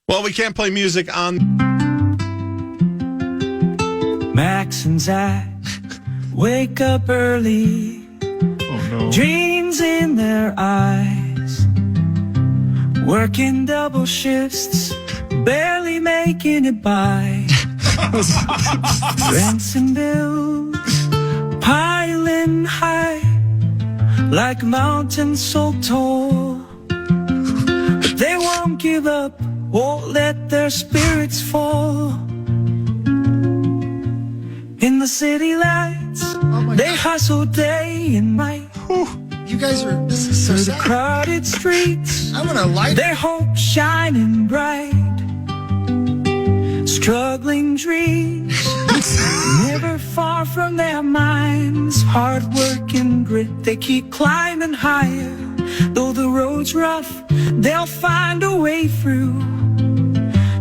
Well, we can't play music on... Max and Zach wake up early. Oh, no. Dreams in their eyes. Working double shifts, barely making it by. Rents and bills piling high, like mountains so tall. But they won't give up, won't let their spirits fall. In the city lights, they hustle day and night. You guys are, this is so Through the sad. crowded streets, I'm gonna light their hope shining bright. Struggling dreams, never far from their minds. Hard work and grit, they keep climbing higher. Though the road's rough, they'll find a way through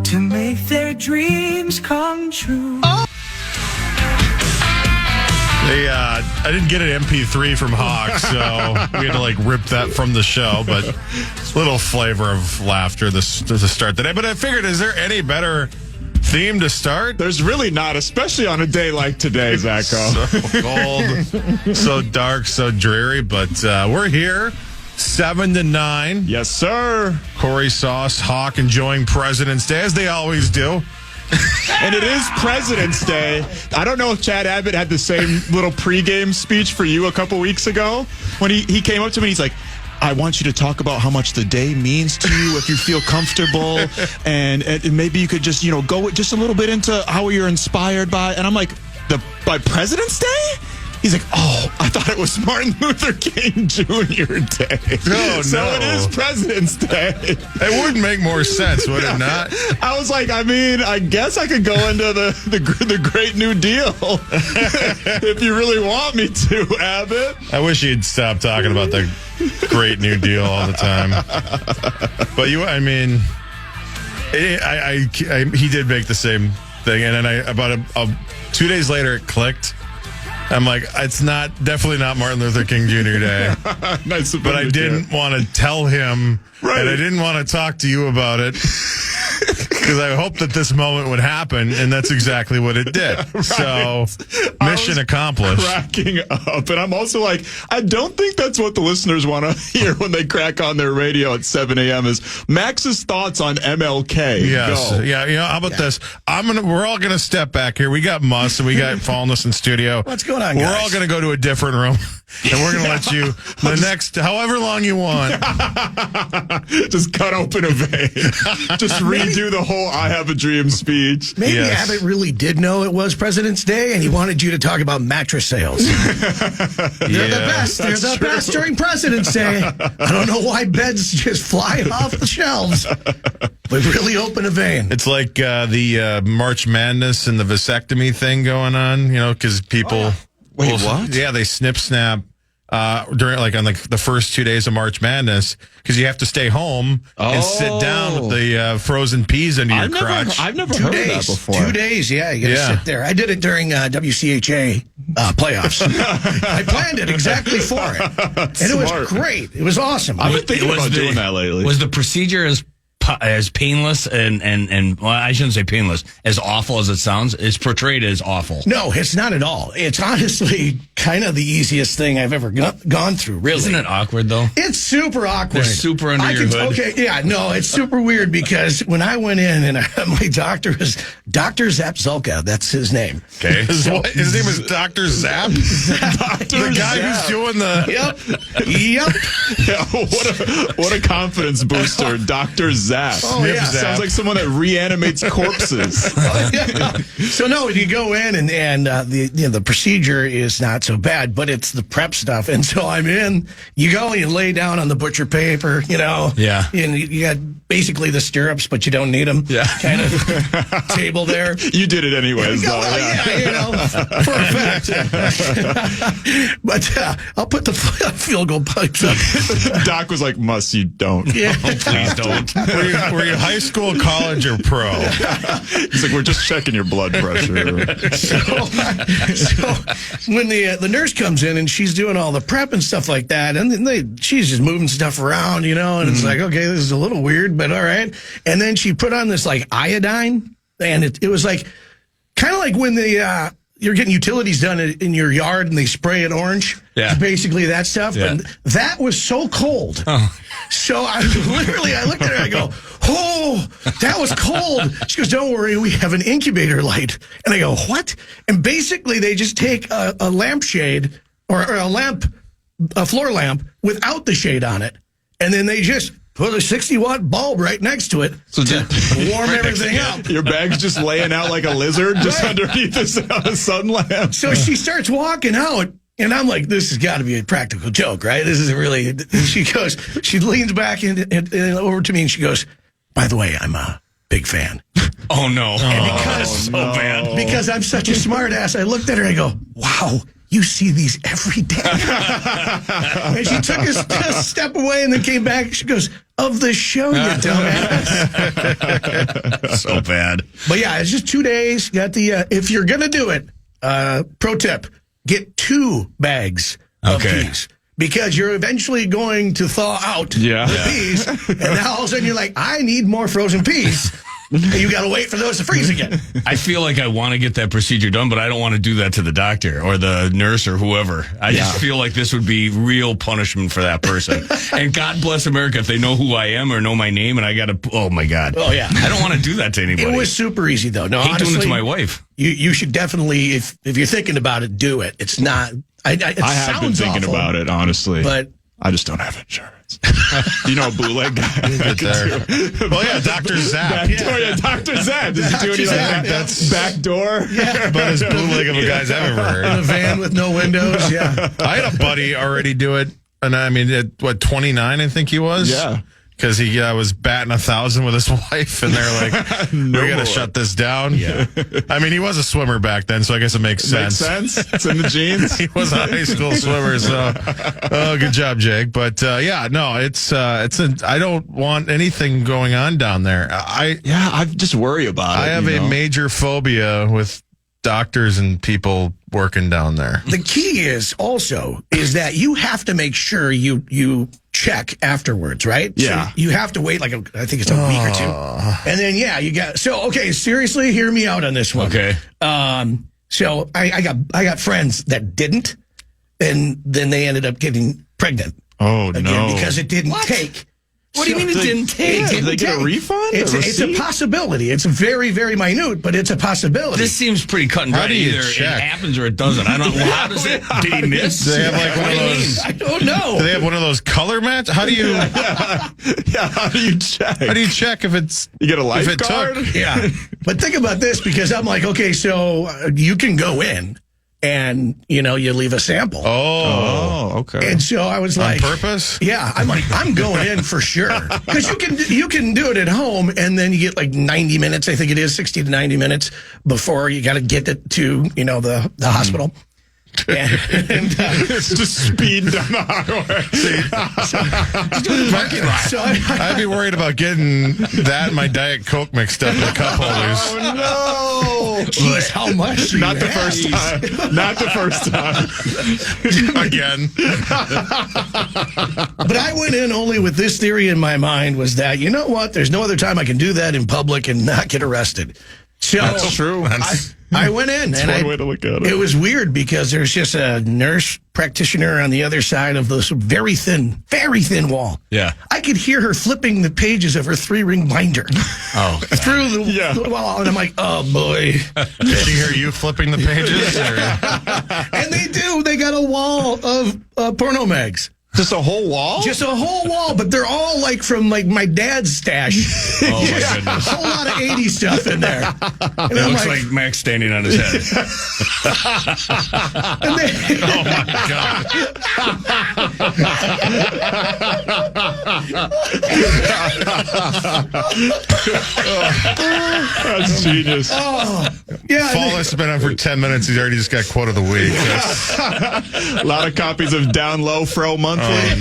to make their dreams come true. I didn't get an MP3 from Hawk, so we had to like rip that from the show, but a little flavor of laughter to start the day. But I figured, is there any better theme to start? There's really not, especially on a day like today, Zacho. So cold, so dark, so dreary, but we're here, 7 to 9. Yes, sir. Cory, Sauce, Hawk enjoying President's Day, as they always do. And it is President's Day. I don't know if Chad Abbott had the same little pregame speech for you a couple weeks ago when he came up to me and he's like, I want you to talk about how much the day means to you, if you feel comfortable, and maybe you could just, go just a little bit into how you're inspired by. And I'm like, by President's Day? He's like, oh, I thought it was Martin Luther King Jr. Day. Oh, so no. it is President's Day. It would make more sense, would it not? I was like, I guess I could go into the Great New Deal if you really want me to, Abbott. I wish he'd stop talking about the Great New Deal all the time. But he did make the same thing, and then about 2 days later it clicked. I'm like, it's definitely not Martin Luther King Jr. Day. Nice, but I didn't want to tell him, right. And I didn't want to talk to you about it, because I hoped that this moment would happen, and that's exactly what it did. Right. So, mission accomplished. Cracking up. And I'm also like, I don't think that's what the listeners want to hear when they crack on their radio at 7 a.m. is Max's thoughts on MLK. Yes. Go. Yeah. How about this? We're all gonna step back here. We got Muss and we got Falness in studio. What's going on, We're guys? all gonna go to a different room, and we're gonna let you the next however long you want. Just cut open a vein. Just redo the whole I Have a Dream speech. Maybe Abbott really did know it was President's Day, and he wanted you to talk about mattress sales. They're the best. They're the best during President's Day. I don't know why beds just fly off the shelves. But really open a vein. It's like the March Madness and the vasectomy thing going on, because people... Wait, what? Yeah, they snap during on the first 2 days of March Madness, because you have to stay home and sit down with the frozen peas under your crotch. I've never heard of that before. 2 days, yeah. You got to sit there. I did it during WCHA playoffs. I planned it exactly for it. And it was great. It was awesome. I've been thinking about doing that lately. Was the procedure as painless and well, I shouldn't say painless, as awful as it sounds? It's portrayed as awful. No, it's not at all. It's honestly kind of the easiest thing I've ever gone through, really. Isn't it awkward, though? It's super awkward. They're super under your hood. Okay, yeah, no, it's super weird because when I went in and my doctor was Dr. Zapzulka, that's his name. Okay. His name is Dr. Zap? The guy who's doing the... Yep. Yeah, what a confidence booster, Dr. Zap. Oh, yeah. Sounds like someone that reanimates corpses. So no, you go in and the procedure is not so bad, but it's the prep stuff. And so I'm in. You go and you lay down on the butcher paper, Yeah. And you got basically the stirrups, but you don't need them. Yeah. Kind of table there. You did it anyways, though. Yeah, for a fact. But I'll put the field goal pipes up. Doc was like, Muss, you don't. Yeah. Please don't. Were you high school, college, or pro? He's like, we're just checking your blood pressure. So when the nurse comes in and she's doing all the prep and stuff like that, and then she's just moving stuff around, and it's like, okay, this is a little weird, but all right. And then she put on this like iodine, and it was like kind of like when you're getting utilities done in your yard and they spray an orange. Yeah. It's basically that stuff. Yeah. And that was so cold. Oh. So I looked at her and I go, oh, that was cold. She goes, don't worry, we have an incubator light. And I go, what? And basically they just take a lampshade or a floor lamp without the shade on it. And then they just put a 60-watt bulb right next to it to warm everything up. Your bag's just laying out like a lizard just underneath the sun lamp. So she starts walking out, and I'm like, this has got to be a practical joke, right? This is really... She leans back and over to me, and she goes, by the way, I'm a big fan. Oh, no. And so bad. Because I'm such a smart ass, I looked at her and I go, wow, you see these every day. And she took a step away and then came back. She goes, of the show, you dumbass. So bad. But yeah, it's just 2 days. Got the if you're gonna do it, pro tip: get 2 bags of peas. Because you're eventually going to thaw out the peas. And now all of a sudden you're like, I need more frozen peas. And you got to wait for those to freeze again. I feel like I want to get that procedure done, but I don't want to do that to the doctor or the nurse or whoever. I just feel like this would be real punishment for that person. And God bless America if they know who I am or know my name and I got to, oh my God. Oh, yeah. I don't want to do that to anybody. It was super easy, though. No, I hate honestly, doing it to my wife. You should definitely, if you're thinking about it, do it. It's not, I have been thinking about it, honestly. But I just don't have insurance. You know a bootleg guy? Well, yeah, Dr. Zap. Dr. Zap. Does he do anything like that? That's back door? Yeah. About as bootleg of a guy's I've ever heard. in a van with no windows, yeah. I had a buddy already do it, and I mean, at 29, I think he was? Yeah. Because he was batting 1,000 with his wife, and they're like, we got to shut this down. Yeah. I mean, he was a swimmer back then, so I guess it makes sense. Makes sense? It's in the genes? He was a high school swimmer, so good job, Jake. But yeah, no, I don't want anything going on down there. I just worry about it. I have a major phobia with doctors and people working down there. The key is that you have to make sure you check afterwards, right? Yeah. So you have to wait I think it's a week or 2. And then, you got, seriously, hear me out on this one. Okay. So I got friends that didn't, and then they ended up getting pregnant. Oh, again, no. Because it didn't take. What do you mean it didn't take? Did they get a refund? It's a possibility. It's very, very minute, but it's a possibility. This seems pretty cut and dry. How do you Either check? It happens or it doesn't. I don't know. How does it? Did he miss? Do they have like one of those? I don't know. Do they have one of those color match? How do you? How do you check? How do you check if it's? You get a if life it card? took? Yeah. But think about this, because I'm like, okay, so you can go in and, you leave a sample. Oh, okay. And so I was like, on purpose? Yeah, I'm like, I'm going in for sure. Because you can do it at home, and then you get like 90 minutes, I think it is, 60 to 90 minutes before you got to get it to, the hospital. And It's just speed down the highway. so I'd be worried about getting that and my Diet Coke mixed up in cup holders. Oh, no. Geez, how much? do Not you the have? first time. Not the first time. Again. But I went in only with this theory in my mind, was that, you know what? There's no other time I can do that in public and not get arrested. So That's true. I went in, and one way to look at it. It was weird because there's just a nurse practitioner on the other side of this very thin wall. Yeah. I could hear her flipping the pages of her 3-ring binder. Oh, through the wall, and I'm like, oh boy. Did she hear you flipping the pages? Or? And they do. They got a wall of porno mags. Just a whole wall? Just a whole wall, but they're all from my dad's stash. Oh, my goodness. A whole lot of 80s stuff in there. And It looks like Max standing on his head. and they, Oh my God. That's genius. yeah. Falness has been on for 10 minutes. He's already just got quote of the week. A lot of copies of Down Low Fro Monthly. Oh,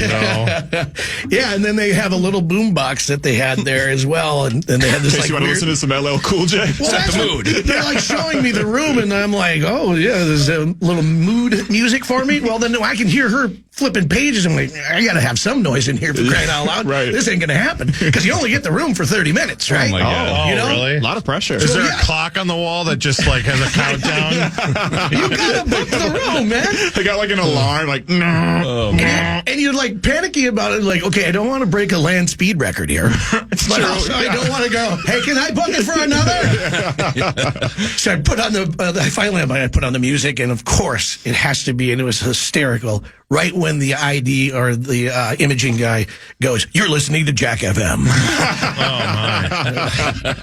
no. Yeah, and then they have a little boom box that they had there as well, and they had this In case you want to listen to some LL Cool J. Set the mood. They're like showing me the room, and I'm like, oh yeah, there's a little mood music for me. Well, then I can hear her flipping pages. I'm like, I got to have some noise in here for crying out loud. Right. This ain't going to happen because you only get the room for 30 minutes, right? my God. Oh, You know? really? A lot of pressure. Is there a clock on the wall that just like has a countdown? You got to book the room, man. I got like an alarm, like, no. Oh, man. And you're like panicky about it, like, okay, I don't want to break a land speed record here. But also, I don't want to go, hey, can I book it for another? So I put on I finally put on the music, and of course, it has to be, and it was hysterical. Right when the ID or the imaging guy goes, you're listening to Jack FM.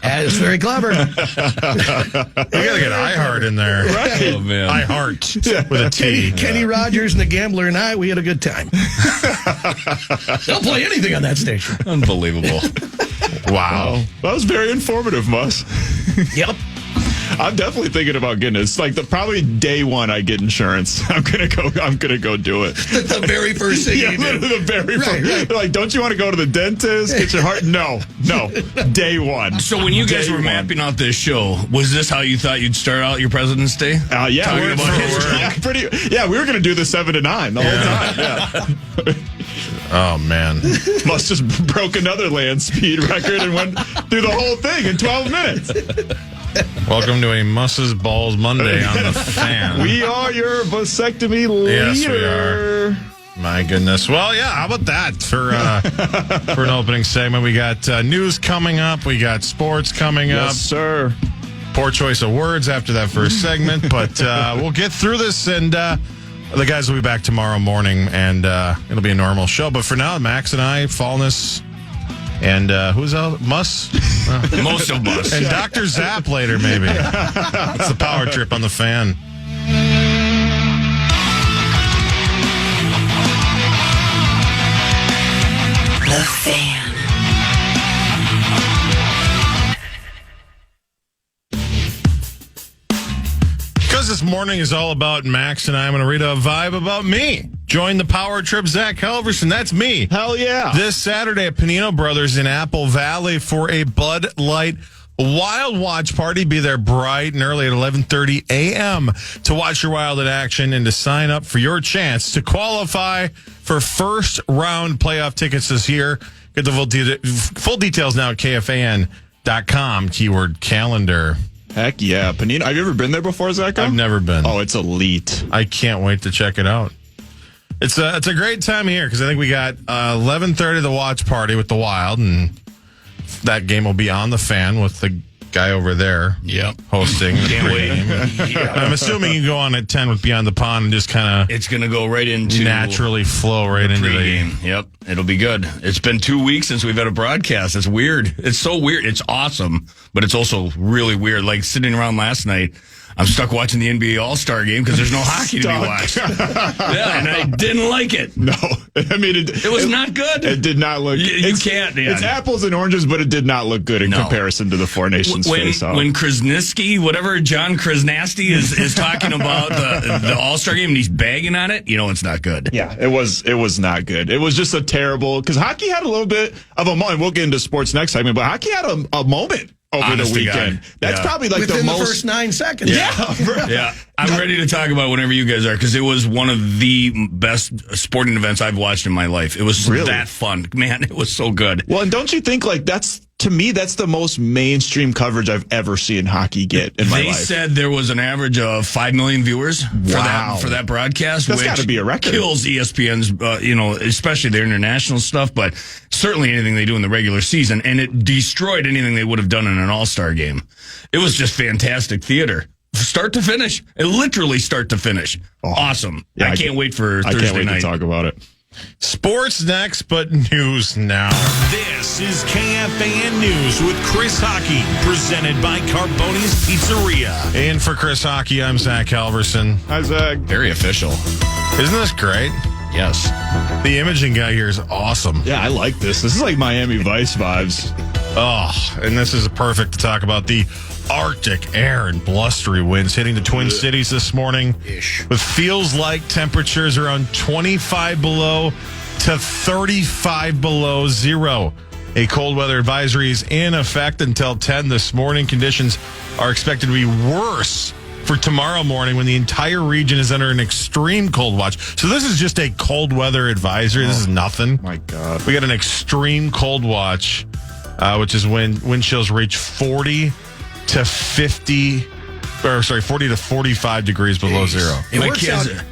That is very clever. You gotta get iHeart in there. Right. Oh, man. iHeart with a T. Kenny Rogers and the Gambler and I, we had a good time. They'll play anything on that station. Unbelievable. Wow. That was very informative, Muss. Yep. I'm definitely thinking about getting it. It's like probably day one I get insurance. I'm gonna go do it. The very first thing Yeah, you do. literally the very first. Right. They're like, don't you want to go to the dentist? Get your heart? No. Day one. So when you guys Day were one. mapping out this show, was this how you thought you'd start out your President's Day? Yeah, Talking we're- about his yeah, yeah, we were gonna do the 7 to 9 the whole time. Yeah. Oh man. Must just broke another land speed record and went through the whole thing in 12 minutes. Welcome to a Muss's Balls Monday on the Fan. We are your vasectomy leader. Yes, we are. My goodness. Well, yeah, how about that for an opening segment? We got news coming up. We got sports coming up. Yes, sir. Poor choice of words after that first segment, but we'll get through this, and the guys will be back tomorrow morning, and it'll be a normal show. But for now, Max and I, Falness, and who's out? Muss? Most of us. And Dr. Zap later, maybe. It's the power trip on the Fan. The Fan. Because this morning is all about Max and I, I'm going to read a vibe about me. Join the power trip, Zach Halverson. That's me. Hell yeah. This Saturday at Panino Brothers in Apple Valley for a Bud Light Wild Watch party. Be there bright and early at 11:30 a.m. to watch your Wild in action and to sign up for your chance to qualify for first round playoff tickets this year. Get the full details now at KFAN.com, keyword calendar. Heck yeah. Panino. Have you ever been there before, Zach? I've never been. Oh, it's elite. I can't wait to check it out. It's a great time here because I think we got 11:30 the watch party with the Wild, and that game will be on the Fan with the guy over there. Yep. Hosting. Can't wait. I'm assuming you can go on at 10 with Beyond the Pond and just kind of It's going to go right into naturally flow right into the game. Yep. It'll be good. It's been 2 weeks since we've had a broadcast. It's weird. It's so weird. It's awesome, but it's also really weird. Like sitting around last night, I'm stuck watching the NBA All-Star game because there's no hockey to be watched. Yeah, and I didn't like it. No. I mean, It was not good. It did not look. You can't. Yeah. It's apples and oranges, but it did not look good in No. comparison to the Four Nations Faceoff. When Krasniski, whatever John Krasnasty is talking about the All-Star game and he's bagging on it, you know it's not good. Yeah, it was not good. It was just a terrible, because hockey had a little bit of a moment. We'll get into sports next segment, but hockey had a moment over Honest the to weekend. God. That's Yeah. probably like Within the the most. first 9 seconds. Yeah, I'm ready to talk about whenever you guys are because it was one of the best sporting events I've watched in my life. It was Really? that fun, man. It was so good. Well, and don't you think like to me that's the most mainstream coverage I've ever seen hockey get in my They life. said there was an average of 5 million viewers Wow. for that broadcast. That's which gotta be a record. Kills ESPN's, especially their international stuff, but certainly anything they do in the regular season, and it destroyed anything they would have done in an All-Star game. It was just fantastic theater. Start to finish. Literally start to finish. Awesome. Yeah, I can't wait for I Thursday can't wait night. to talk about it. Sports next, but news now. This is KFAN News with Chris Hockey, presented by Carboni's Pizzeria. And for Chris Hockey, I'm Zach Halverson. Hi, Zach. Very official. Isn't this great? Yes. The imaging guy here is awesome. Yeah, I like this. This is like Miami Vice vibes. Oh, and this is perfect to talk about the Arctic air and blustery winds hitting the Twin Cities this morning with feels like temperatures around 25 below to 35 below zero. A cold weather advisory is in effect until 10 this morning. Conditions are expected to be worse for tomorrow morning when the entire region is under an extreme cold watch. So this is just a cold weather advisory. This is nothing. My God. We got an extreme cold watch, which is when wind chills reach 40 to 45 degrees below zero.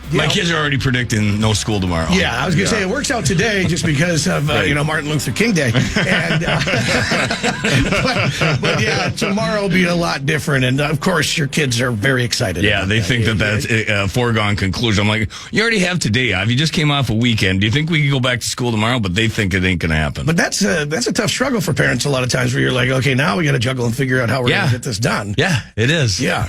My kids are already predicting no school tomorrow. Yeah, I was going to say it works out today just because of Martin Luther King Day, and but yeah, tomorrow will be a lot different, and of course your kids are very excited. Yeah, they think that's a foregone conclusion. I'm like, you already have today off. You just came off a weekend. Do you think we can go back to school tomorrow? But they think it ain't going to happen. But that's a tough struggle for parents a lot of times, where you're like, okay, now we got to juggle and figure out how we're going to get this done. Yeah, it is. Yeah.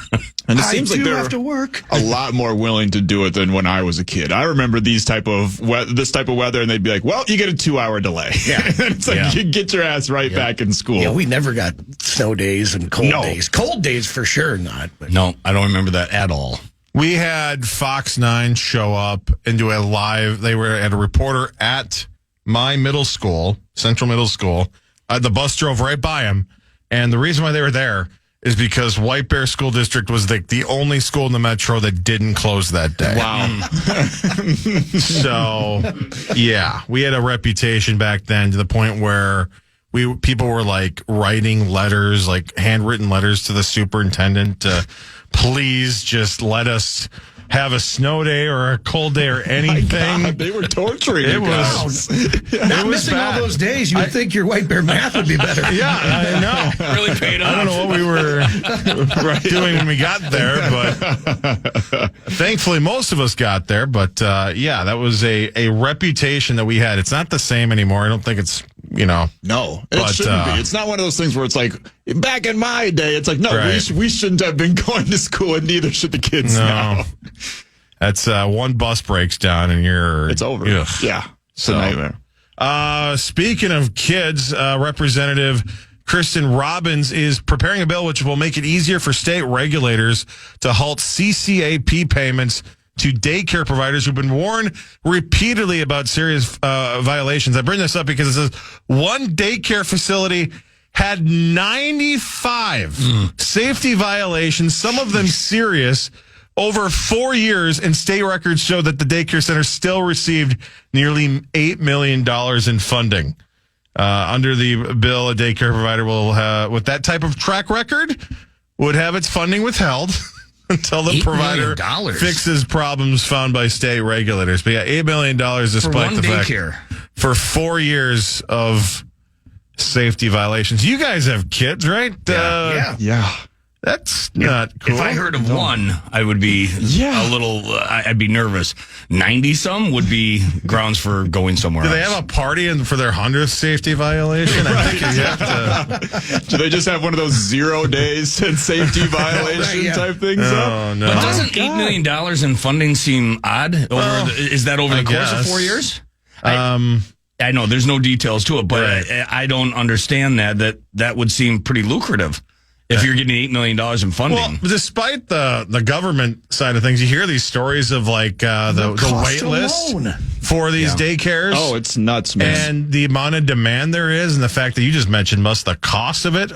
And it seems like they're have to work a lot more willing to do it than when I was a kid. I remember this type of weather, and they'd be like, "Well, you get a 2-hour delay." Yeah, and it's like you get your ass right back in school. Yeah, we never got snow days and cold days. Cold days for sure not. But. No, I don't remember that at all. We had Fox 9 show up and do a live. They were at a reporter at my middle school, Central Middle School. The bus drove right by him, and the reason why they were there is because White Bear School District was the only school in the metro that didn't close that day. Wow. So, yeah, we had a reputation back then to the point where people were like writing letters, like handwritten letters to the superintendent to please just let us have a snow day or a cold day or anything. God, they were torturing it. Not missing all those days, you would think your White Bear math would be better. Yeah, I know. Really paid off. I don't know what we were doing when we got there, but thankfully most of us got there. But yeah, that was a reputation that we had. It's not the same anymore. I don't think it's, No. It shouldn't be. It's not one of those things where it's like, back in my day, it's like, no, we shouldn't have been going to school, and neither should the kids now. That's one bus breaks down and it's over. Ugh. Yeah. It's a nightmare. Speaking of kids, Representative Kristen Robbins is preparing a bill which will make it easier for state regulators to halt CCAP payments to daycare providers who've been warned repeatedly about serious violations. I bring this up because it says one daycare facility had 95 safety violations, some of them serious, over 4 years, and state records show that the daycare center still received nearly $8 million in funding. Under the bill, a daycare provider will, with that type of track record, would have its funding withheld until the provider fixes problems found by state regulators. But yeah, $8 million despite the fact for 4 years of safety violations. You guys have kids, right? Yeah. That's not cool. If I heard of one, I would be a little, I'd be nervous. 90-some would be grounds for going somewhere else. Do they have a party for their 100th safety violation? I think you have to. Do they just have one of those 0 days and safety violation type things up? No. But doesn't $8 million in funding seem odd? Is that over the course of 4 years? I know there's no details to it, but I don't understand that would seem pretty lucrative. If you're getting $8 million in funding. Well, despite the government side of things, you hear these stories of like the wait list for these daycares. Oh, it's nuts, man. And the amount of demand there is, and the fact that you just mentioned, the cost of it.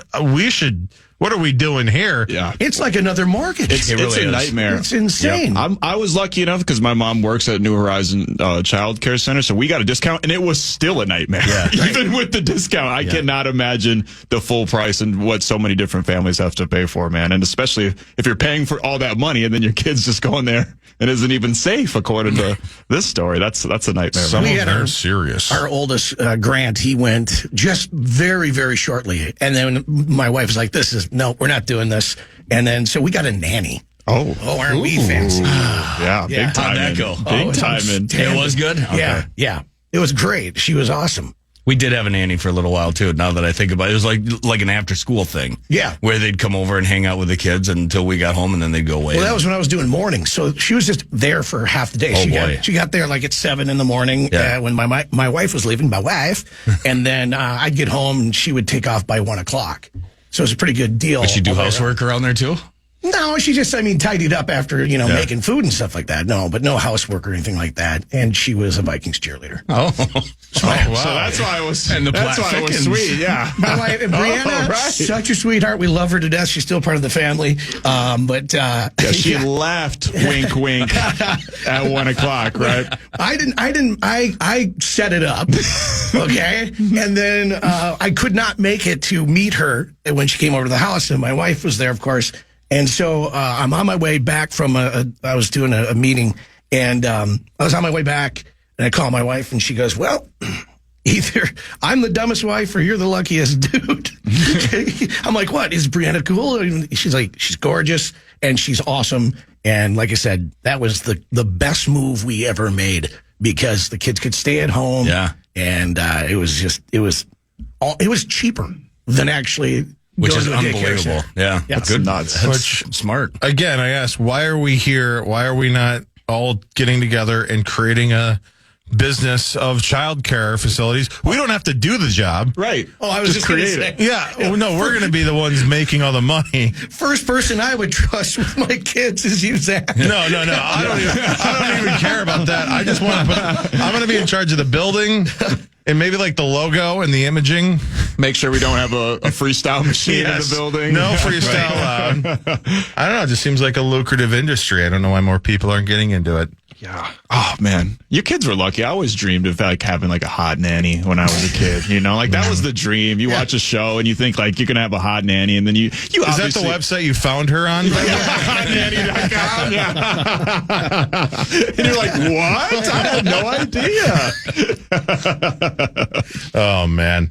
What are we doing here? Yeah. It's like another mortgage. It's a nightmare. It's insane. Yep. I was lucky enough because my mom works at New Horizon Child Care Center, so we got a discount, and it was still a nightmare. Yeah. Even with the discount, I cannot imagine the full price and what so many different families have to pay for, man. And especially if you're paying for all that money and then your kid's just going there and isn't even safe, according to this story. That's a nightmare. Some of them are serious. Our oldest, Grant, he went just very, very shortly. And then my wife was like, no, we're not doing this. And then, so we got a nanny. Oh, aren't we fancy? Yeah, big time. How'd that go? Big time. It was good? Okay. Yeah. It was great. She was awesome. We did have a nanny for a little while, too, now that I think about it. It was like an after-school thing. Yeah. Where they'd come over and hang out with the kids until we got home, and then they'd go away. Well, that was when I was doing mornings. So she was just there for half the day. She got there like at 7 in the morning when my wife was leaving, and then I'd get home, and she would take off by 1 o'clock. So it was a pretty good deal. Would she do housework around there, too? No, she just, tidied up after, making food and stuff like that. No, but no housework or anything like that. And she was a Vikings cheerleader. Oh, wow. So that's why I was. And the that's why it was sweet. Yeah. My wife, Brianna, right. such a sweetheart. We love her to death. She's still part of the family. She laughed, wink, wink, at 1 o'clock, right? I set it up. Okay. And then I could not make it to meet her when she came over to the house. And my wife was there, of course. And so I'm on my way back from I was doing a meeting, and I was on my way back, and I call my wife, and she goes, well, either I'm the dumbest wife or you're the luckiest dude. I'm like, what? Is Brianna cool? And she's like, she's gorgeous, and she's awesome. And like I said, that was the best move we ever made because the kids could stay at home. Yeah. And it was cheaper than actually... Which go is to a daycare unbelievable. center. Yeah. That's Good. nuts. That's smart. Again, I asked, why are we here? Why are we not all getting together and creating a business of childcare facilities? We don't have to do the job. Right. Oh, I was just going to say. Yeah. Well, no, we're going to be the ones making all the money. First person I would trust with my kids is you, Zach. No. I don't even care about that. I just want to I'm going to be in charge of the building and maybe like the logo and the imaging. Make sure we don't have a freestyle machine in the building. No freestyle allowed. I don't know. It just seems like a lucrative industry. I don't know why more people aren't getting into it. Yeah. Oh man, you kids were lucky. I always dreamed of having a hot nanny when I was a kid. That was the dream. You watch a show and you think you're gonna have a hot nanny, and then you is that the website you found her on? Hotnanny.com. Yeah. And you're like, what? I had no idea. Oh man,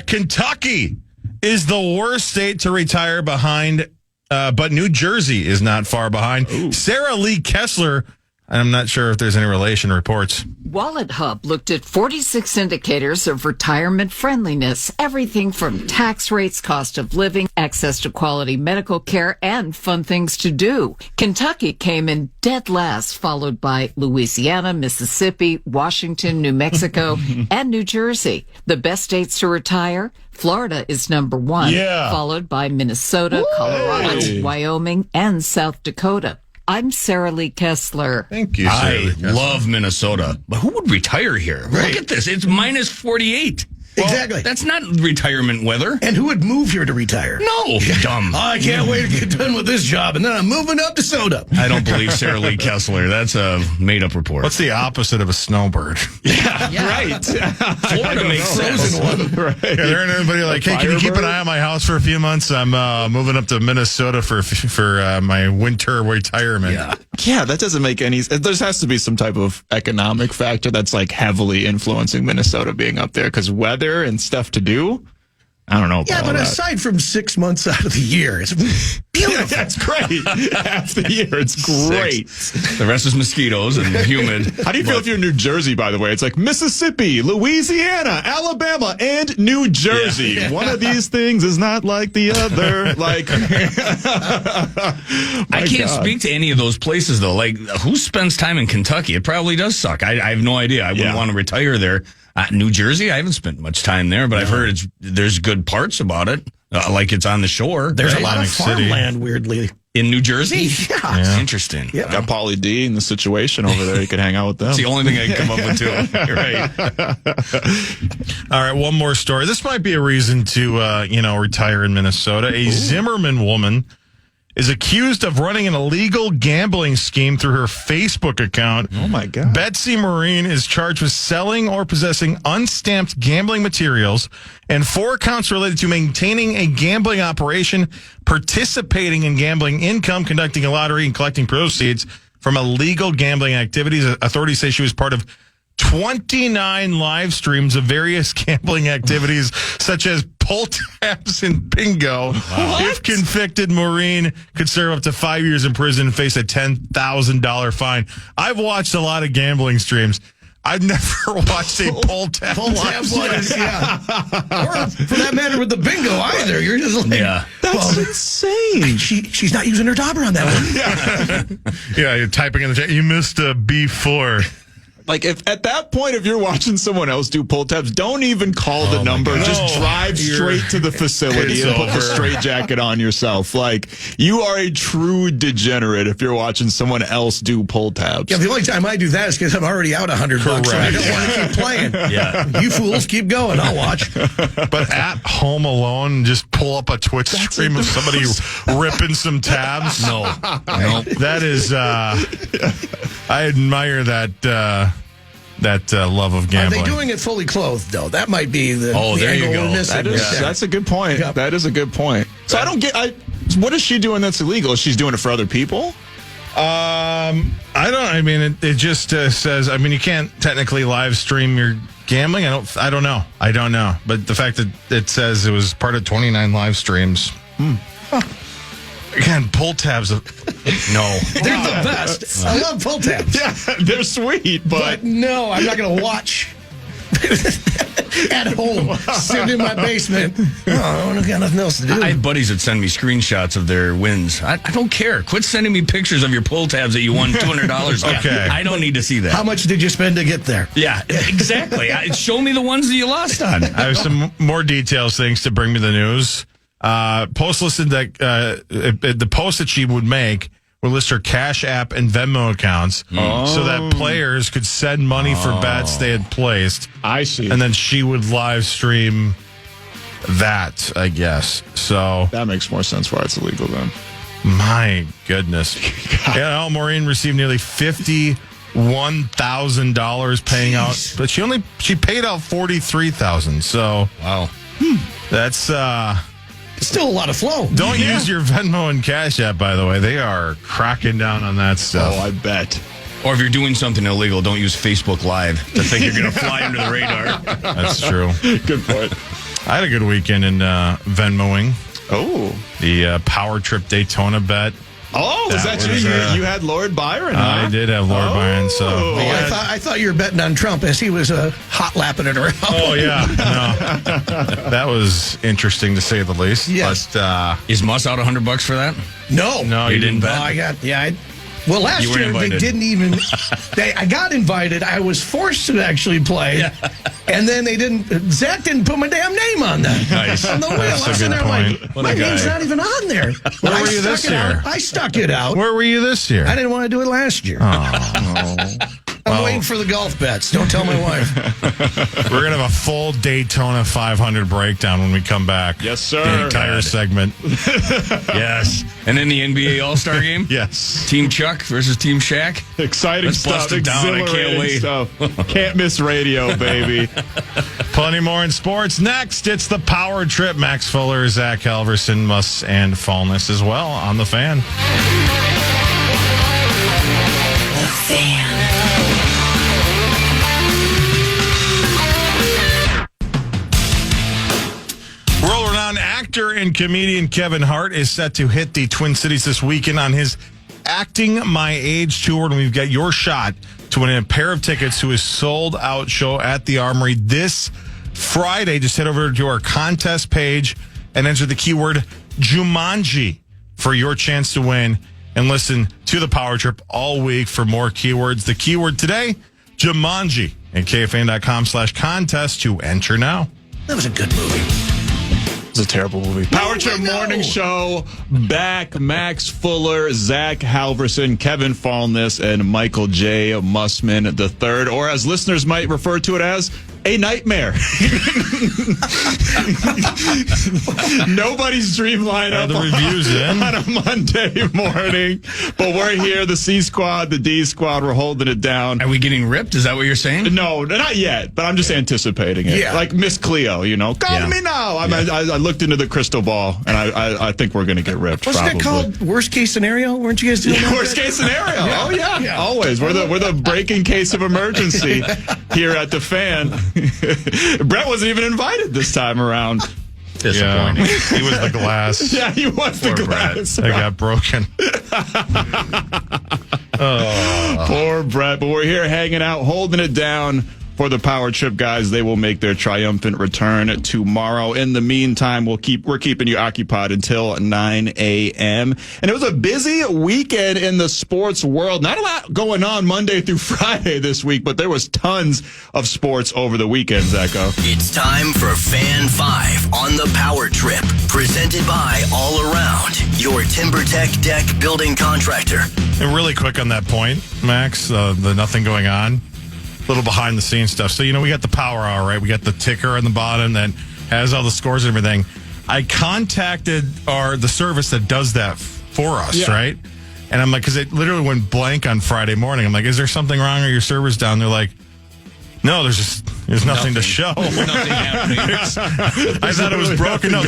Kentucky is the worst state to retire behind, but New Jersey is not far behind. Ooh. Sarah Lee Kessler. I'm not sure if there's any relation reports. Wallet Hub looked at 46 indicators of retirement friendliness, everything from tax rates, cost of living, access to quality medical care, and fun things to do. Kentucky came in dead last, followed by Louisiana, Mississippi, Washington, New Mexico, and New Jersey. The best states to retire? Florida is number 1, followed by Minnesota, Colorado, Wyoming, and South Dakota. I'm Sarah Lee Kessler. Thank you, Sarah Lee Kessler. Love Minnesota. But who would retire here? Right. Look at this. It's minus 48. Exactly. That's not retirement weather. And who would move here to retire? No. Dumb. I can't wait to get done with this job, and then I'm moving up to Soda. I don't believe Sarah Lee Kessler. That's a made-up report. What's the opposite of a snowbird? Right. Florida makes sense. Right. Yeah, there ain't anybody like, hey, can you keep an eye on my house for a few months? I'm moving up to Minnesota for my winter retirement. Yeah, that doesn't make any sense. There has to be some type of economic factor that's heavily influencing Minnesota being up there, because weather and stuff to do, I don't know about but that. aside from 6 months out of the year, it's beautiful. That's great. Half the year, it's great. The rest is mosquitoes and humid. How do you feel if you're in New Jersey, by the way? It's Mississippi, Louisiana, Alabama, and New Jersey. Yeah. One of these things is not like the other. I can't speak to any of those places, though. Who spends time in Kentucky? It probably does suck. I have no idea. I wouldn't want to retire there. New Jersey, I haven't spent much time there, but I've heard there's good parts about it. It's on the shore. There's a lot of Atlantic City. farmland, weirdly. In New Jersey? Yeah. Interesting. Yeah. Got Pauly D in the situation over there. You could hang out with them. That's the only thing I can come up with, too. You're right. All right, one more story. This might be a reason to, retire in Minnesota. A Zimmerman woman is accused of running an illegal gambling scheme through her Facebook account. Oh, my God. Betsy Marine is charged with selling or possessing unstamped gambling materials and 4 counts related to maintaining a gambling operation, participating in gambling income, conducting a lottery, and collecting proceeds from illegal gambling activities. Authorities say she was part of 29 live streams of various gambling activities, such as pull tabs and bingo. If convicted, Maureen could serve up to 5 years in prison and face a $10,000 fine. I've watched a lot of gambling streams. I've never watched a pull tab. Or for that matter, with the bingo either. You're just That's insane. She's not using her dauber on that one. Yeah, you're typing in the chat. You missed a B4. Like, if at that point, if you're watching someone else do pull tabs, don't even call the number. God. Just No, drive straight to the facility it's and put the over. straitjacket on yourself. Like, you are a true degenerate if you're watching someone else do pull tabs. Yeah, the only time I do that is because I'm already out $100 and I don't want to keep playing. Yeah. You fools keep going. I'll watch. But at home alone, just pull up a Twitch stream of somebody ripping some tabs. No. That is, I admire that love of Are gambling. they doing it fully clothed, though? That might be the there you angle go. we're missing. That's a good point. Yep. That is a good point. So I don't get. What is she doing that's illegal? She's doing it for other people. It just says. I mean, you can't technically live stream your gambling. I don't know. But the fact that it says it was part of 29 live streams. Again, pull tabs. No, They're the best. I love pull tabs. Yeah, they're sweet, But no, I'm not going to watch at home, sitting in my basement. Oh, I don't got nothing else to do. I have buddies that send me screenshots of their wins. I don't care. Quit sending me pictures of your pull tabs that you won $200 on. Okay. I don't need to see that. How much did you spend to get there? Yeah, exactly. Show me the ones that you lost on. I have some more details, things to bring me the news. Post listed that the post that she would make would list her Cash App and Venmo accounts so that players could send money for bets they had placed. I see. And then she would live stream that, I guess. So, That makes more sense why it's illegal then. my goodness. Yeah, Maureen received nearly $51,000 paying out, but she paid out $43,000. So, Wow. that's Still a lot of flow. don't use your Venmo and Cash App, by the way. They are cracking down on that stuff. Oh, I bet. Or if you're doing something illegal, don't use Facebook Live to think you're going to fly under the radar. That's true. Good point. I had a good weekend in Venmoing. Oh. The Power Trip Daytona bet. Oh, was that was, you? You had Lord Byron, huh? I did have Lord Byron, so. Oh, I thought you were betting on Trump as he was hot lapping it around. Oh, yeah. No. That was interesting to say the least. Yes. But, Is Muss out $100 for that? No. no, You didn't bet? I got, well, last You weren't year they invited. didn't even. I got invited. I was forced to actually play, and then they didn't. Zach didn't put my damn name on that. Nice. On the wheel. That's a I was in good there like, point. What my a guy. name's not even on there. But Where were you this year? I stuck it out. Where were you this year? I didn't want to do it last year. I'm waiting for the golf bets. Don't tell my wife. We're going to have a full Daytona 500 breakdown when we come back. Yes, sir. The entire segment. Yes. And then the NBA All-Star game? Yes. Team Chuck versus Team Shaq? Exciting Let's stuff. bust it down. I can't Exhilarating wait. stuff. Can't miss radio, baby. Plenty more in sports. Next, it's the Power Trip. Max Fuller, Zach Halverson, Muss, and Falness as well on The Fan. World-renowned actor and comedian Kevin Hart is set to hit the Twin Cities this weekend on his Acting My Age tour, and we've got your shot to win a pair of tickets to his sold-out show at the Armory this Friday. Just head over to our contest page and enter the keyword Jumanji for your chance to win, and listen to the Power Trip all week for more keywords. The keyword today, Jumanji, at KFAN.com/contest to enter now. That was a good movie. It's a terrible movie. Power Trip Morning Show, back. Max Fuller, Zach Halverson, Kevin Falness, and Michael J. Mussman III, or as listeners might refer to it as, a nightmare. Nobody's dream lineup The reviews in. on a Monday morning. But we're here, the C Squad, the D Squad, we're holding it down. Are we getting ripped? Is that what you're saying? No, not yet, but I'm just anticipating it. Yeah. Like Miss Cleo, Call me now. I looked into the crystal ball, and I think we're going to get ripped. Wasn't probably. it called Worst Case Scenario? Weren't you guys doing that? Worst case scenario. Oh yeah, always. We're the breaking case of emergency here at the Fan. Brett wasn't even invited this time around. Disappointing. He was the glass. Yeah, he was the Poor glass. Brett. That got broken. Poor Brett. But we're here hanging out, holding it down for the Power Trip guys. They will make their triumphant return tomorrow. In the meantime, we're keeping you occupied until 9 a.m. And it was a busy weekend in the sports world. Not a lot going on Monday through Friday this week, but there was tons of sports over the weekend, Zacho. It's time for Fan 5 on the Power Trip, presented by All Around, your TimberTech deck building contractor. And really quick on that point, Max, the nothing going on, a little behind the scenes stuff. So, we got the power hour, right? We got the ticker on the bottom that has all the scores and everything. I contacted the service that does that for us, right? And I'm like, because it literally went blank on Friday morning. I'm like, is there something wrong? Are your servers down? They're like, no, there's nothing to show. Nothing happening. I thought it was broken. No,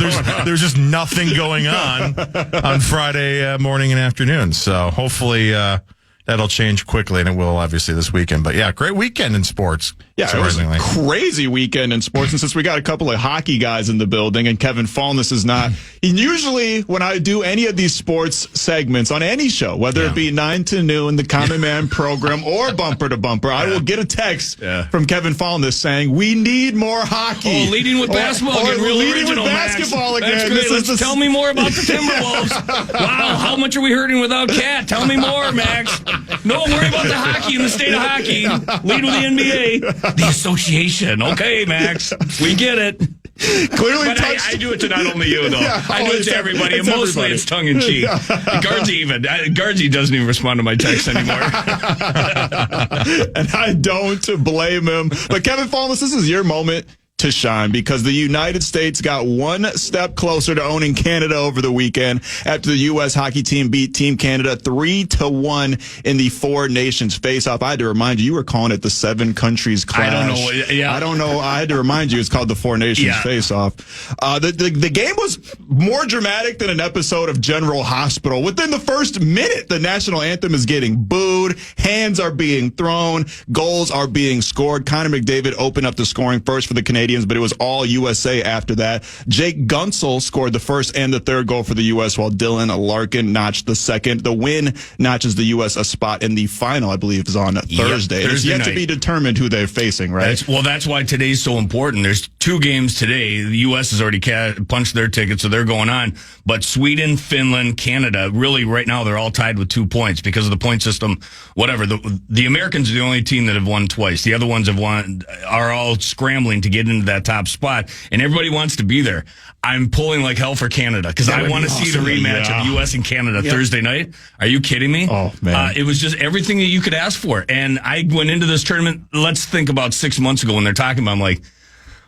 there's just nothing going on Friday morning and afternoon. So hopefully that'll change quickly, and it will obviously this weekend. But yeah, great weekend in sports. Yeah, it was a crazy weekend in sports. And since we got a couple of hockey guys in the building and Kevin Falness is not, and usually when I do any of these sports segments on any show, whether it be 9 to noon, the Common Man program, or Bumper to Bumper, I will get a text from Kevin Falness saying, we need more hockey. Oh, leading with basketball again, real original, basketball Max. again. That's great. Tell me more about the Timberwolves. Wow, how much are we hurting without Cat? Tell me more, Max. Don't worry about the hockey in the state of hockey. Lead with the NBA. The association. Okay, Max. We get it. Clearly, but I do it to not only you, though. I do it to everybody, and mostly it's tongue-in-cheek. Guardsy doesn't even respond to my texts anymore. And I don't blame him. But Kevin Falness, this is your moment to shine, because the United States got one step closer to owning Canada over the weekend after the U.S. hockey team beat Team Canada 3-1 in the Four Nations Faceoff. I had to remind you were calling it the Seven Countries Clash. I don't know. Yeah. I don't know. I had to remind you it's called the Four Nations Faceoff. The game was more dramatic than an episode of General Hospital. Within the first minute, the national anthem is getting booed, hands are being thrown, goals are being scored. Connor McDavid opened up the scoring first for the Canadians, but it was all USA after that. Jake Gunsel scored the first and the third goal for the U.S., while Dylan Larkin notched the second. The win notches the U.S. a spot in the final, I believe, is on Thursday. It's yet to be determined who they're facing, right? That's why today's so important. There's 2 games today. The U.S. has already punched their ticket, so they're going on. But Sweden, Finland, Canada, really right now they're all tied with 2 points because of the point system. Whatever. The Americans are the only team that have won twice. The other ones are all scrambling to get into that top spot, and everybody wants to be there. I'm pulling like hell for Canada because I want to see the rematch of U.S. and Canada Thursday night. Are you kidding me? Oh, man. It was just everything that you could ask for. And I went into this tournament, let's think about 6 months ago when they're talking about, I'm like,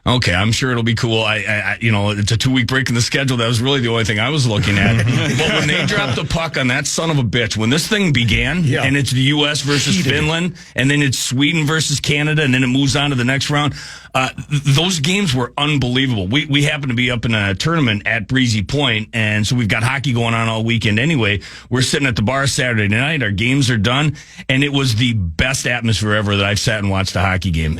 okay, I'm sure it'll be cool. It's a 2-week break in the schedule. That was really the only thing I was looking at. But when they dropped the puck on that son of a bitch, when this thing began, and it's the U.S. versus Finland, and then it's Sweden versus Canada, and then it moves on to the next round, those games were unbelievable. We happen to be up in a tournament at Breezy Point, and so we've got hockey going on all weekend anyway. We're sitting at the bar Saturday night. Our games are done, and it was the best atmosphere ever that I've sat and watched a hockey game.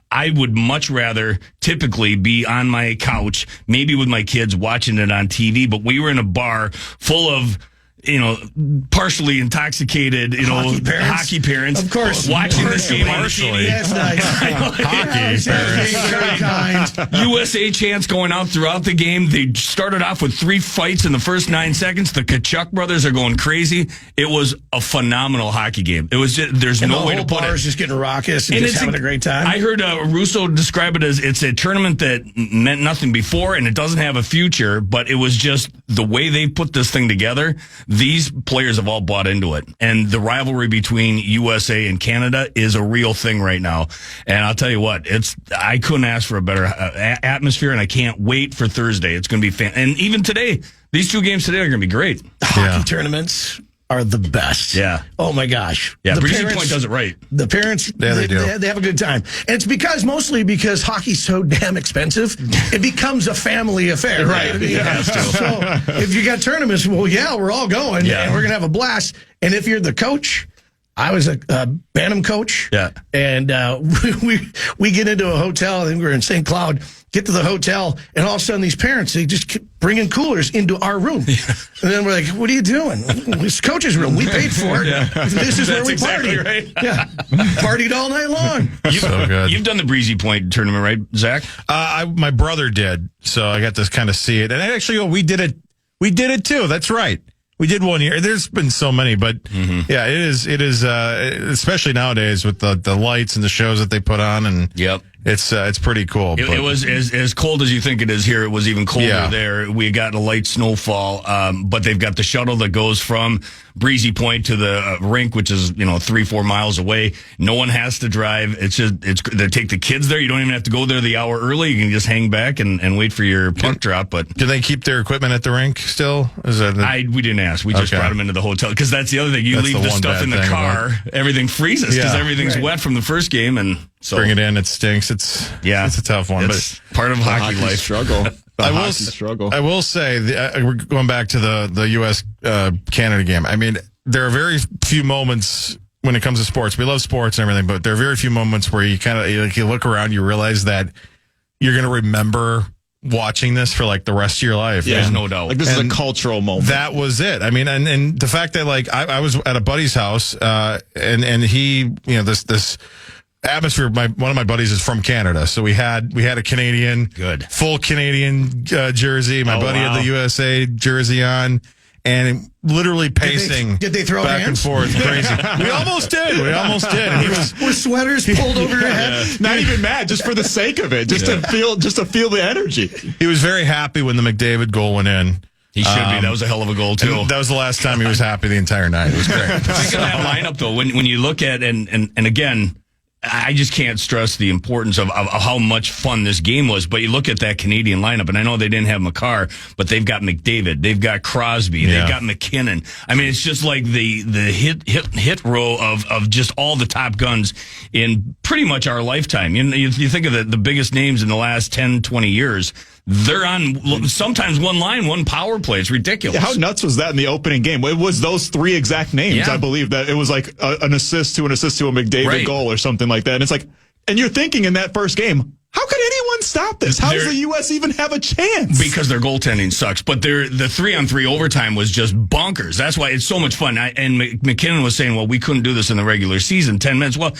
I would much rather typically be on my couch, maybe with my kids watching it on TV, but we were in a bar full of, partially intoxicated, hockey parents. Of course. Watching this game partially. That's nice. Hockey parents. USA chants going out throughout the game. They started off with 3 fights in the first 9 seconds. The Kachuk brothers are going crazy. It was a phenomenal hockey game. It was just, there's no way to put it. The whole bar is just getting raucous and just having a great time. I heard Russo describe it as it's a tournament that meant nothing before and it doesn't have a future, but it was just the way they put this thing together. These players have all bought into it. And the rivalry between USA and Canada is a real thing right now. And I'll tell you what, I couldn't ask for a better atmosphere, and I can't wait for Thursday. It's going to be and even today, these 2 games today are going to be great. Hockey tournaments are the best. Yeah. Oh, my gosh. Yeah, Breezy Point does it right. The parents, they have a good time. And it's mostly because hockey's so damn expensive, it becomes a family affair, right? It has to. So if you got tournaments, well, we're all going, and we're going to have a blast. And if you're the coach, I was a Bantam coach, and we get into a hotel, I think we were in St. Cloud, get to the hotel, and all of a sudden these parents, they just keep bringing coolers into our room. And then we're like, what are you doing? This coach's room. We paid for it. This is where we exactly party. right. Yeah. Partied all night long. So good. You've done the Breezy Point tournament, right, Zach? My brother did, so I got to kind of see it. And actually, we did it. We did it too. That's right. We did one year. There's been so many, but yeah, it is, especially nowadays with the lights and the shows that they put on, and it's pretty cool. It was as cold as you think it is here. It was even colder there. We got a light snowfall, but they've got the shuttle that goes from Breezy Point to the rink, which is 3-4 miles away. No one has to drive. It's just they take the kids there. You don't even have to go there the hour early. You can just hang back and wait for your puck drop. But do they keep their equipment at the rink still? We didn't ask. We just brought them into the hotel because that's the other thing. You leave the stuff in the car, everything freezes because everything's wet from the first game, and so bring it in. It stinks. It's a tough one. It's part of hockey life. Struggle. I will say, we're going back to the U.S. Canada game. I mean, there are very few moments when it comes to sports. We love sports and everything, but there are very few moments where you kind of you look around, you realize that you're going to remember watching this for like the rest of your life. Yeah, there's no doubt. Like this is a cultural moment. That was it. I mean, and the fact that like I was at a buddy's house, and he, this atmosphere. One of my buddies is from Canada, so we had a Canadian, full Canadian jersey. My buddy had the USA jersey on, and literally pacing. Did they throw back hands? and forth, crazy? We almost did. And he was with sweaters pulled over your head. Not even mad, just for the sake of it, just to feel the energy. He was very happy when the McDavid goal went in. He should be. That was a hell of a goal too. That was the last time he was happy the entire night. It was great. Think of that lineup though. When you look at and again, I just can't stress the importance of how much fun this game was. But you look at that Canadian lineup, and I know they didn't have Makar, but they've got McDavid, they've got Crosby, they've got McKinnon. I mean, it's just like the hit row of just all the top guns in pretty much our lifetime. You think of the biggest names in the last 10, 20 years. They're on sometimes one line, one power play. It's ridiculous. Yeah, how nuts was that in the opening game? It was those three exact names, I believe, that it was like an assist to a McDavid goal or something like that. And it's like, and you're thinking in that first game, how could anyone stop this? How does the U.S. even have a chance? Because their goaltending sucks. But the 3-on-3 overtime was just bonkers. That's why it's so much fun. And McKinnon was saying, well, we couldn't do this in the regular season, 10 minutes. Well,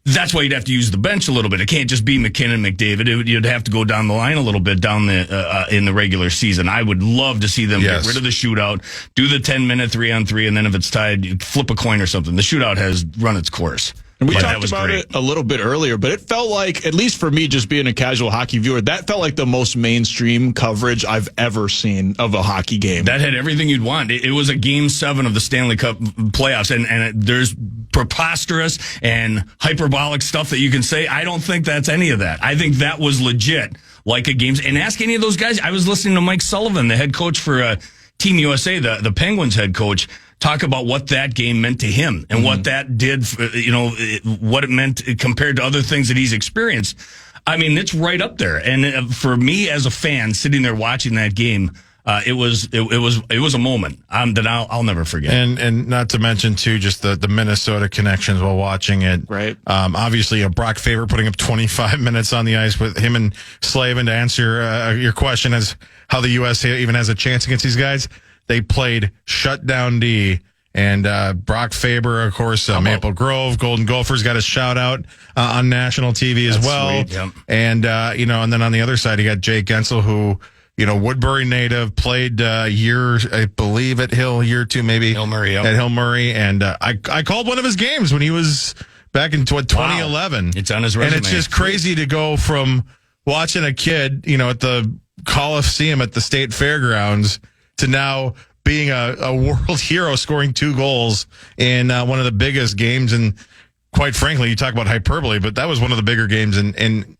that's why you'd have to use the bench a little bit. It can't just be McKinnon, McDavid. You'd have to go down the line a little bit down in the regular season. I would love to see them get rid of the shootout, do the 10-minute 3-on-3, and then if it's tied, you flip a coin or something. The shootout has run its course. And we talked about it a little bit earlier, but it felt like, at least for me, just being a casual hockey viewer, that felt like the most mainstream coverage I've ever seen of a hockey game. That had everything you'd want. It was a Game 7 of the Stanley Cup playoffs, and there's preposterous and hyperbolic stuff that you can say. I don't think that's any of that. I think that was legit, like a game. And ask any of those guys. I was listening to Mike Sullivan, the head coach for Team USA, the Penguins head coach, talk about what that game meant to him and what that did, what it meant compared to other things that he's experienced. I mean, it's right up there. And for me as a fan sitting there watching that game, it was a moment that I'll never forget. And not to mention too, just the Minnesota connections while watching it. Right. Obviously, Brock Faber putting up 25 minutes on the ice with him and Slavin to answer your question as how the U.S. even has a chance against these guys. They played shutdown D, and Brock Faber, of course, Maple Grove, Golden Gophers got a shout out on national TV as well. Sweet, yep. And and then on the other side, you got Jake Gensel, who Woodbury native, played year, I believe at Hill, year two maybe Hill Murray, at Hill Murray, and I called one of his games when he was back in 2011. Wow. It's on his resume. And it's just crazy to go from watching a kid, at the Coliseum at the State Fairgrounds to now being a world hero, scoring 2 goals in one of the biggest games. And quite frankly, you talk about hyperbole, but that was one of the bigger games in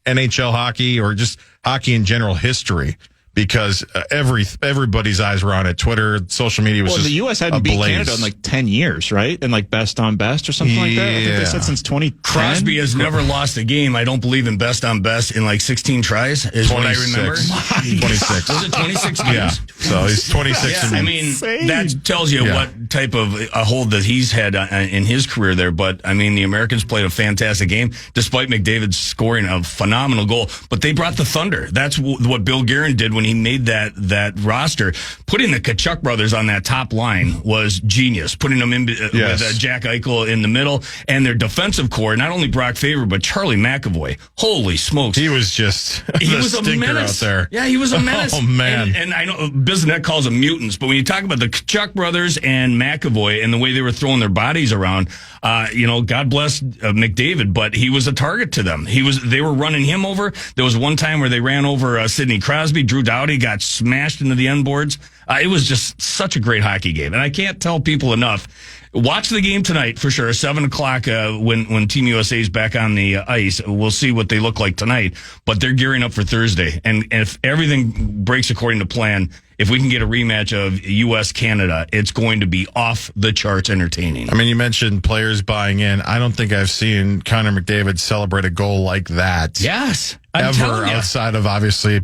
NHL hockey or just hockey in general history, because everybody's eyes were on it. Twitter, social media was just the U.S. hadn't beat Canada in like 10 years, right? And like best on best or something like that. I think they said since 2010. Crosby has never lost a game, I don't believe, in best on best in like 16 tries, is 26. What I remember. 26. Was it 26 games? Yeah. So he's 26. Yeah, I mean, that tells you what type of a hold that he's had in his career there. But, I mean, the Americans played a fantastic game, despite McDavid scoring a phenomenal goal. But they brought the thunder. That's what Bill Guerin did when he made that roster. Putting the Tkachuk brothers on that top line was genius. Putting them in with Jack Eichel in the middle. And their defensive core, not only Brock Faber, but Charlie McAvoy. Holy smokes. He was just he was a menace out there. Yeah, he was a menace. Oh, man. And I know Bissonnette calls them mutants, but when you talk about the Tkachuk brothers and McAvoy and the way they were throwing their bodies around, God bless McDavid, but he was a target to them. They were running him over. There was one time where they ran over Sidney Crosby. Drew Doughty got smashed into the end boards. It was just such a great hockey game. And I can't tell people enough. Watch the game tonight for sure. 7:00 when Team USA is back on the ice. We'll see what they look like tonight. But they're gearing up for Thursday. And if everything breaks according to plan, if we can get a rematch of U.S.-Canada, it's going to be off the charts entertaining. I mean, you mentioned players buying in. I don't think I've seen Connor McDavid celebrate a goal like that. Yes. Ever outside of, obviously,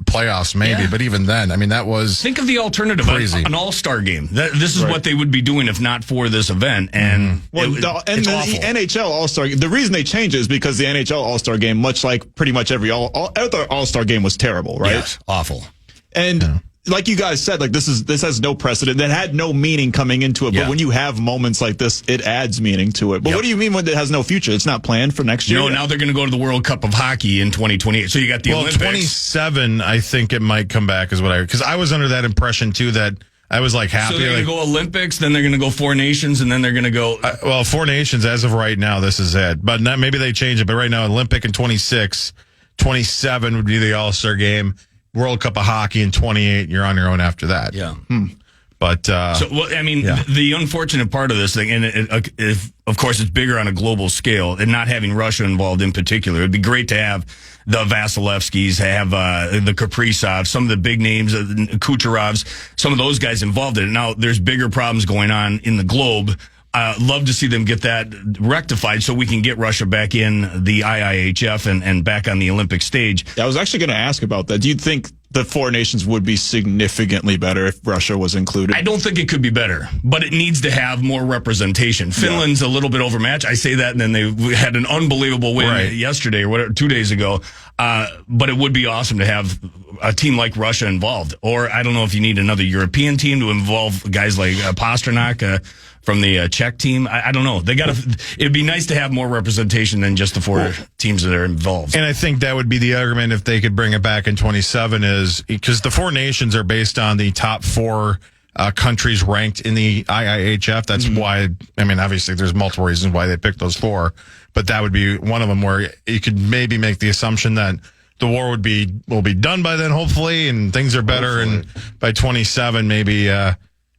playoffs maybe, but even then, I mean, that was think of the alternative, crazy. An all-star game. This is what they would be doing if not for this event. And the NHL all-star, the reason they changed it is because the NHL all-star game, much like pretty much every other all-star game, was terrible, right? Yes, awful. And like you guys said, like this has no precedent. That had no meaning coming into it. But when you have moments like this, it adds meaning to it. But what do you mean when it has no future? It's not planned for next year? No, now they're going to go to the World Cup of Hockey in 2028. So you got the Olympics. 27, I think it might come back is what I heard. Because I was under that impression, too, that I was like happy. So they're going to go Olympics, then they're going to go Four Nations, and then they're going to go... Four Nations, as of right now, this is it. But maybe they change it. But right now, Olympic in 26, 27 would be the All-Star game. World Cup of Hockey in 28, you're on your own after that. Yeah. But the unfortunate part of this thing, and of course it's bigger on a global scale, and not having Russia involved in particular, it'd be great to have the Vasilevskis, have the Kaprizovs, some of the big names, Kucherovs, some of those guys involved in it. Now there's bigger problems going on in the globe. Love to see them get that rectified so we can get Russia back in the IIHF and back on the Olympic stage. I was actually going to ask about that. Do you think the Four Nations would be significantly better if Russia was included? I don't think it could be better, but it needs to have more representation. Finland's a little bit overmatched. I say that, and then they had an unbelievable win yesterday or whatever, 2 days ago. But it would be awesome to have a team like Russia involved. Or I don't know if you need another European team to involve guys like Pasternak from the Czech team. I don't know. It'd be nice to have more representation than just the four teams that are involved. And I think that would be the argument if they could bring it back in 27 is because the Four Nations are based on the top four countries ranked in the IIHF. That's why, I mean, obviously there's multiple reasons why they picked those four, but that would be one of them where you could maybe make the assumption that the war will be done by then, hopefully, and things are better. And by 27, maybe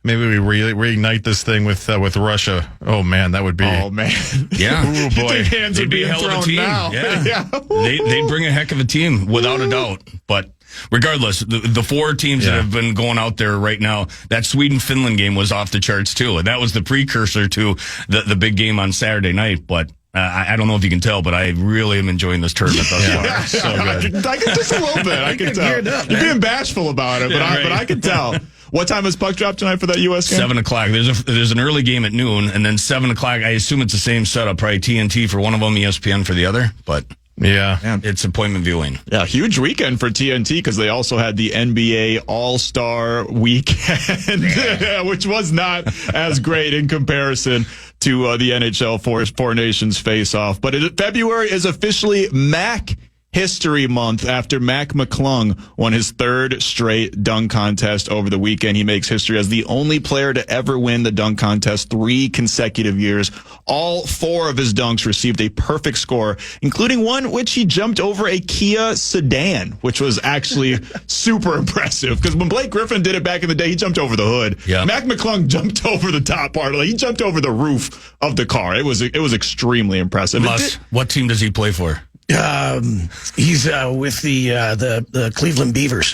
we reignite this thing with Russia. Oh man, that would be. Oh man, yeah. Oh boy, they'd be a hell of a team. Now. Yeah, they'd bring a heck of a team without a doubt. But regardless, the four teams that have been going out there right now, that Sweden-Finland game was off the charts too, and that was the precursor to the big game on Saturday night. But I don't know if you can tell, but I really am enjoying this tournament thus far. So good. I can just a little bit. I can tell. You're being bashful about it, but I can tell. What time is puck drop tonight for that U.S. game? 7:00. There's an early game at noon, and then 7:00. I assume it's the same setup, probably TNT for one of them, ESPN for the other. But it's appointment viewing. Yeah, huge weekend for TNT because they also had the NBA All-Star Weekend, which was not as great in comparison to the NHL Four Nations Faceoff. But February is officially Mac History Month after Mac McClung won his third straight dunk contest over the weekend. He makes history as the only player to ever win the dunk contest 3 consecutive years. All 4 of his dunks received a perfect score, including one which he jumped over a Kia sedan, which was actually super impressive because when Blake Griffin did it back in the day, he jumped over the hood. Yeah. Mac McClung jumped over the top part. He jumped over the roof of the car. It was extremely impressive. Muss, what team does he play for? He's with the Cleveland Beavers.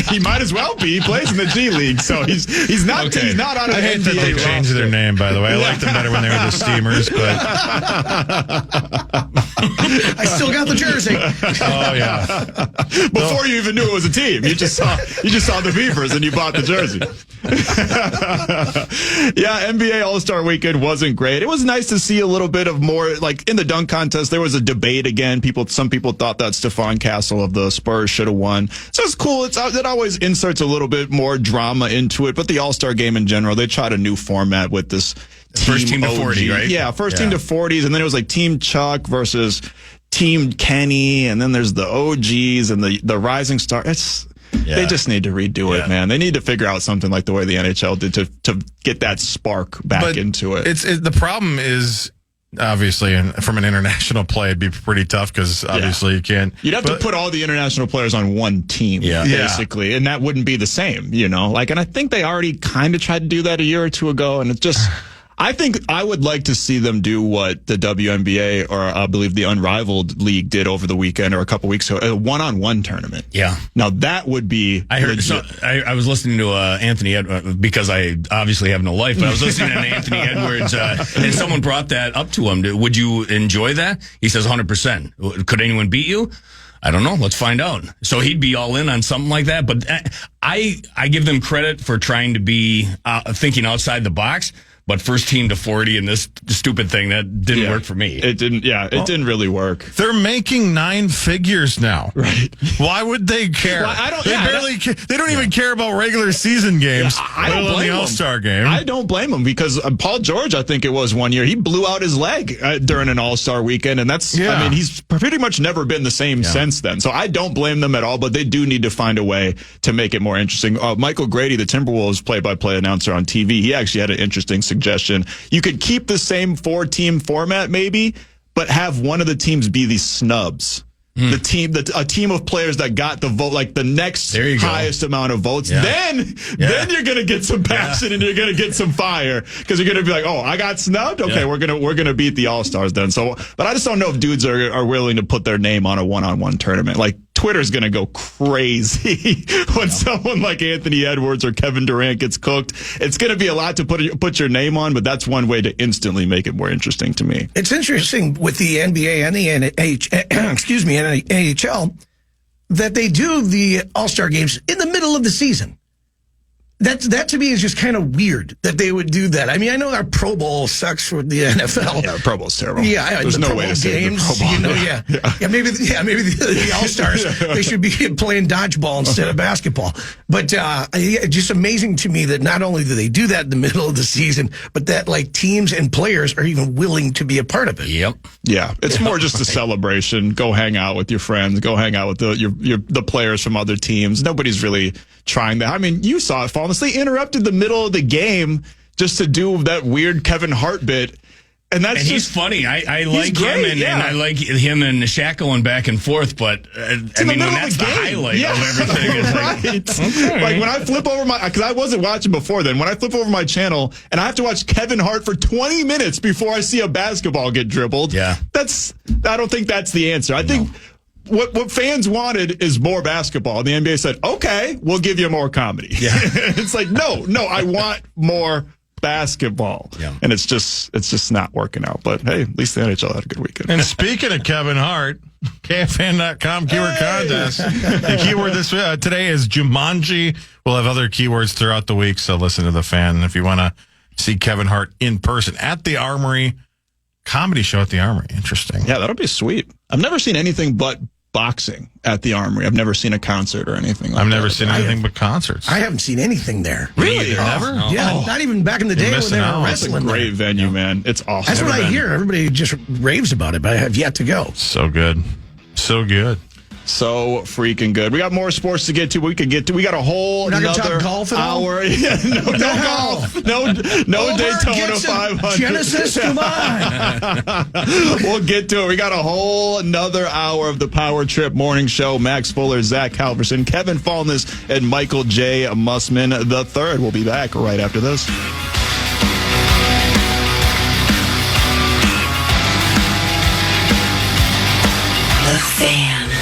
He might as well be. He plays in the G League, so he's not Okay. he's not on an I hate that NBA they changed roster. their name, by the way. I liked them better when they were the Steamers, but I still got the jersey. oh yeah. Before you even knew it was a team, you just saw the Beavers and you bought the jersey. Yeah, NBA All-Star Weekend wasn't great. It was nice to see a little bit of more, like in the dunk contest, there was a debate again. Some people thought that Stephon Castle of the Spurs should have won. So it's cool. It always inserts a little bit more drama into it. But the All-Star game in general, they tried a new format with this First team to OG. 40, right? Yeah, first team to 40s, and then it was like Team Chuck versus Team Kenny, and then there's the OGs and the Rising Star. They just need to redo it, man. They need to figure out something like the way the NHL did to get that spark back into it. The problem is, obviously, and from an international play, it'd be pretty tough because obviously you can't. You'd have to put all the international players on one team, basically, and that wouldn't be the same, and I think they already kind of tried to do that a year or two ago, and it just. I think I would like to see them do what the WNBA or I believe the Unrivaled League did over the weekend or a couple weeks ago, a one-on-one tournament. Yeah. Now that would be. I heard. So I was listening to Anthony because I obviously have no life, but I was listening to Anthony Edwards, and someone brought that up to him. Would you enjoy that? He says 100%. Could anyone beat you? I don't know. Let's find out. So he'd be all in on something like that. But I give them credit for trying to be thinking outside the box. But first team to 40 and this stupid thing, that didn't work for me. It didn't. Yeah, it didn't really work. They're making 9 figures now. Right. Why would they care? Well, I don't. They barely. They don't even care about regular season games. I don't blame the them. All-Star game. I don't blame him because Paul George, I think it was one year, he blew out his leg during an All-Star weekend, and that's. I mean, he's pretty much never been the same since then. So I don't blame them at all, but they do need to find a way to make it more interesting. Michael Grady, the Timberwolves play-by-play announcer on TV, he actually had an interesting suggestion. You could keep the same 4-team format, maybe, but have one of the teams be the snubs. A team of players that got the vote, like the next highest amount of votes. Yeah. Then you're gonna get some passion and you're gonna get some fire because you're gonna be like, oh, I got snubbed. Okay, we're gonna beat the All-Stars then. So, but I just don't know if dudes are willing to put their name on a one-on-one tournament. Like Twitter's gonna go crazy when someone like Anthony Edwards or Kevin Durant gets cooked. It's gonna be a lot to put your name on, but that's one way to instantly make it more interesting to me. It's interesting with the NBA and the NHL that they do the All-Star games in the middle of the season. That to me is just kind of weird that they would do that. I mean, I know our Pro Bowl sucks for the NFL. Yeah, Pro Bowl's terrible. Yeah, there's the no Pro way Bowl to save games, the Pro Bowl. Maybe the All-Stars they should be playing dodgeball instead of basketball. But it's just amazing to me that not only do they do that in the middle of the season, but that like teams and players are even willing to be a part of it. Yep. Yeah, it's more just a celebration. Go hang out with your friends. Go hang out with the players from other teams. Nobody's really trying that. I mean, you saw it, Falness. They interrupted the middle of the game just to do that weird Kevin Hart bit. And he's funny. I like him, and I like him and Shaq going back and forth. But I mean, when that's the highlight of everything, it's like when I flip over because I wasn't watching before then. When I flip over my channel and I have to watch Kevin Hart for 20 minutes before I see a basketball get dribbled. I don't think that's the answer. I think. What fans wanted is more basketball. And the NBA said, okay, we'll give you more comedy. Yeah. It's like, no, I want more basketball. Yeah. And it's just not working out. But hey, at least the NHL had a good weekend. And speaking of Kevin Hart, KFAN.com keyword contest. The keyword today is Jumanji. We'll have other keywords throughout the week, so listen to the fan. If you want to see Kevin Hart in person at the Armory, comedy show at the Armory. Interesting. Yeah, that'll be sweet. I've never seen anything but boxing at the Armory. I've never seen a concert or anything like that. I've never seen anything but concerts. I haven't seen anything there. Really? Never? No. Yeah, not even back in the day when they were wrestling. It's a great venue, man. It's awesome. That's what I hear. Everybody just raves about it, but I have yet to go. So good. So good. So freaking good. We got more sports to get to. We got a whole another golf at all? hour. Yeah, no golf. No Daytona 500. Genesis, come on. We'll get to it. We got a whole another hour of the Power Trip Morning Show. Max Fuller, Zach Halverson, Kevin Falness, and Michael J. Mussman III. We'll be back right after this. The Fan.